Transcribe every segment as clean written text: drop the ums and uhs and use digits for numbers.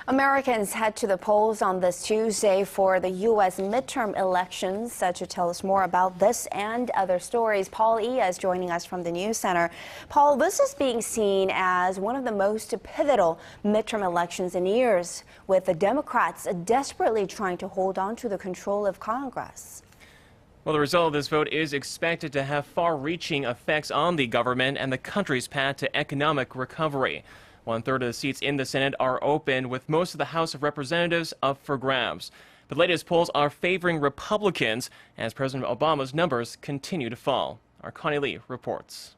Americans head to the polls on this Tuesday for the U.S. midterm elections. To tell us more about this and other stories, Paul E. is joining us from the News Center. Paul, this is being seen as one of the most pivotal midterm elections in years, with the Democrats desperately trying to hold on to the control of Congress. Well, the result of this vote is expected to have far-reaching effects on the government and the country's path to economic recovery. 1/3 of the seats in the Senate are open, with most of the House of Representatives up for grabs. The latest polls are favoring Republicans as President Obama's numbers continue to fall. Our Connie Lee reports.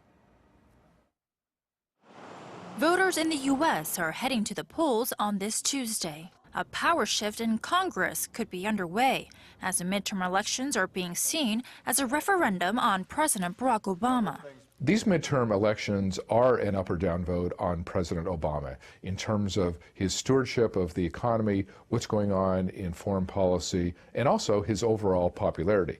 Voters in the U.S. are heading to the polls on this Tuesday. A power shift in Congress could be underway, as the midterm elections are being seen as a referendum on President Barack Obama. These midterm elections are an up or down vote on President Obama in terms of his stewardship of the economy, what's going on in foreign policy, and also his overall popularity.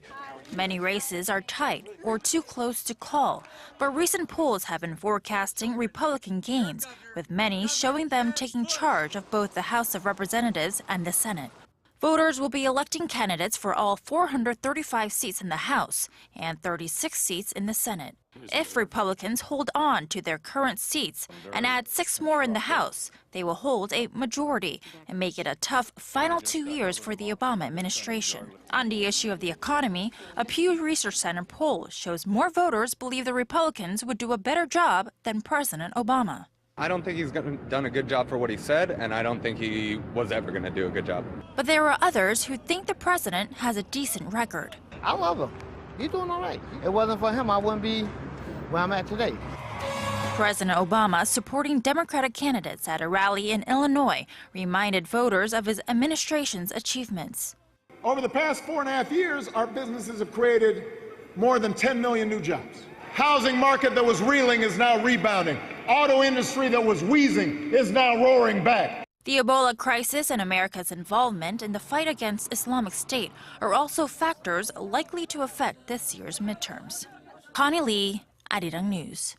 Many races are tight or too close to call, but recent polls have been forecasting Republican gains, with many showing them taking charge of both the House of Representatives and the Senate. Voters will be electing candidates for all 435 seats in the House and 36 seats in the Senate. If Republicans hold on to their current seats and add 6 more in the House, they will hold a majority and make it a tough final 2 years for the Obama administration. On the issue of the economy, a Pew Research Center poll shows more voters believe the Republicans would do a better job than President Obama. I don't think he's done a good job for what he said, and I don't think he was ever going to do a good job. But there are others who think the president has a decent record. I love him. He's doing all right. If it wasn't for him, I wouldn't be where I'm at today. President Obama, supporting Democratic candidates at a rally in Illinois, reminded voters of his administration's achievements. Over the past 4.5 years, our businesses have created more than 10 million new jobs. Housing market that was reeling is now rebounding. Auto industry that was wheezing is now roaring back. The Ebola crisis and America's involvement in the fight against Islamic State are also factors likely to affect this year's midterms. Connie Lee, Arirang News.